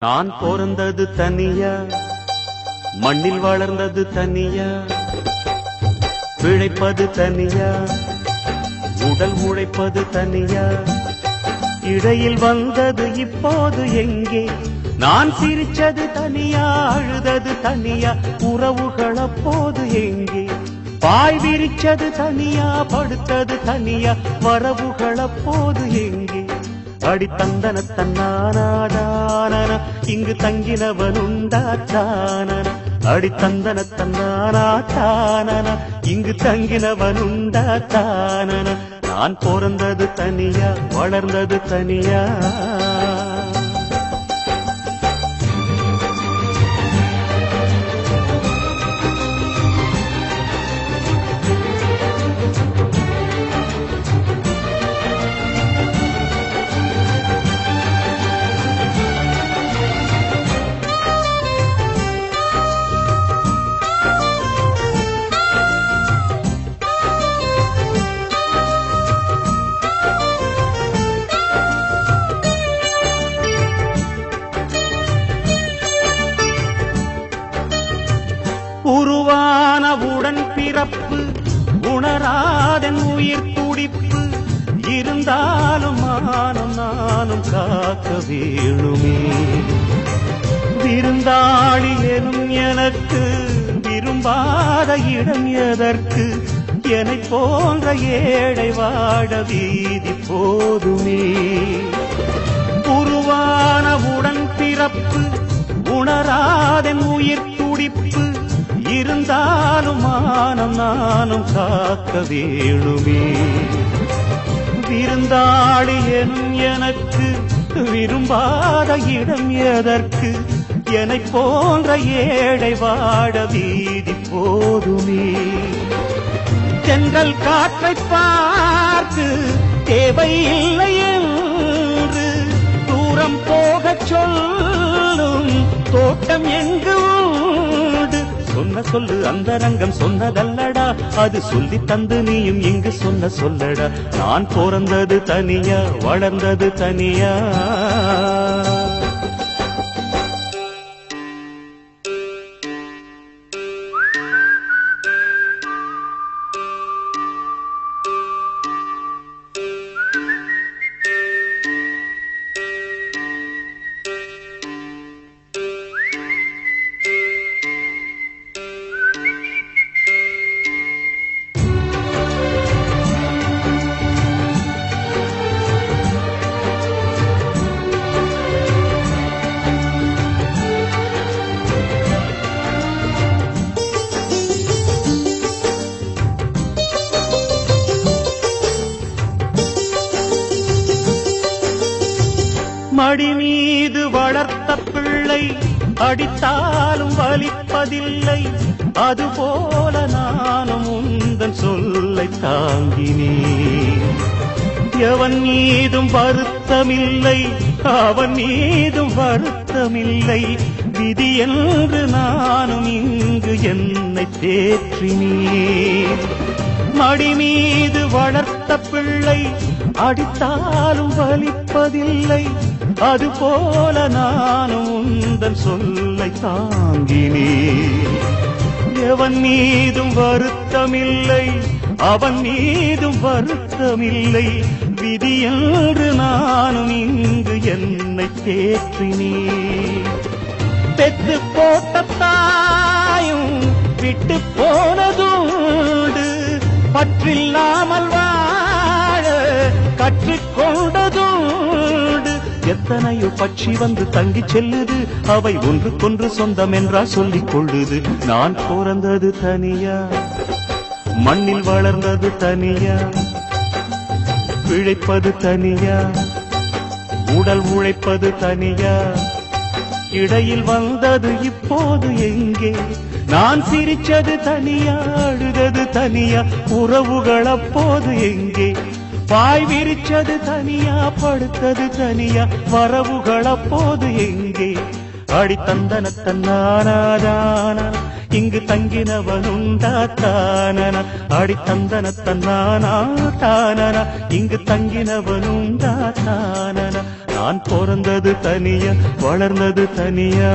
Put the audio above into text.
நான் பிறந்தது தனியா, மண்ணில் வளர்ந்தது தனியா, பிழைப்பது தனியா, உடல் உழைப்பது தனியா, இடையில் வந்தது இப்போது எங்கே? நான் சிரிச்சது தனியா, அழுதது தனியா, உறவுகள் அப்போது எங்கே? பாய் விரிச்சது தனியா, படுத்தது தனியா, வரவுகள் அப்போது எங்கே? அடி தந்தன தன்னானாதான இங்கு தங்கினவனுண்டா தானன, அடி தந்தன தன்னானாதான இங்கு தங்கினவனுண்டா தானன. நான் பிறந்தது தனியா, வளர்ந்தது தனியா. உருவானவுடன் பிறப்பு, உணராதன் உயிர் துடிப்பு, இருந்தாலும் மானம் நானும் காக்க வேணுமே. விருந்தாளி எனும் எனக்கு விரும்பாத இடம் எதற்கு? என்னை போன்ற ஏழை வாழ வீதி போதுமே. உருவானவுடன் பிறப்பு, உணராதன் உயிர் துடிப்பு, இருந்தாலும் மானம் நானும் காக்க வேணுமே. விருந்தாளி எனும் எனக்கு விரும்பாத இடம் எதற்கு? என்னை போன்ற ஏழை வாழ வீதி போதுமே. தென்றல் காற்றை பார்த்து தேவையில்லை என்று தூரம் போகச் சொல்லும் தோட்டம் எங்கு உண்டு? சொன்ன சொல்லு அந்தரங்கம் சொன்னதல்லடா, அது சொல்லி தந்து நீயும் இங்கு சொன்ன சொல்லடா. நான் பிறந்தது தனியா, வளர்ந்தது தனியா. மடி மீது வளர்த்த பிள்ளை அடித்தாலும் வலிப்பதில்லை, அதுபோல நானும் உந்தன் சொல்லை தாங்கினேன். எவன் மீதும் வருத்தமில்லை, அவன் மீதும் வருத்தமில்லை, விதி என்று நானும் இங்கு என்னை தேற்றினேன். மடி மீது வளர்த்த பிள்ளை அடித்தாலும் வலிப்பதில்லை, அதுபோல நானும் உந்தன் சொல்லை தாங்கினேன். எவன் மீதும் வருத்தமில்லை, அவன் மீதும் வருத்தமில்லை, விதி என்று நானும் இங்கு என்னை தேற்றினேன். பெற்று போட்ட தாயும் விட்டு போனதுண்டு, பற்றில்லாமல் வாழ கற்றுக்கொண்டதுண்டு. எத்தனையோ பட்சி வந்து தங்கி செல்லுது, அவை ஒன்றுக்கொன்று சொந்தம் என்றால் சொல்லிக் கொள்ளுது. நான் பிறந்தது தனியா, மண்ணில் வளர்ந்தது தனியா, பிழைப்பது தனியா, உடல் உழைப்பது தனியா, இடையில் வந்தது இப்போது எங்கே? நான் சிரிச்சது தனியா, அழுதது தனியா, உறவுகள் அப்போது எங்கே? பாய் விரிச்சது தனியா, படுத்தது தனியா, வரவுகள் அப்போது எங்கே? அடி தந்தன தன்னானாதான இங்கு தங்கினவனுண்டா தானன, அடி தந்தன தன்னானா தானன இங்கு தங்கினவனுண்டா தானன. நான் பிறந்தது தனியா வளர்ந்தது தனியா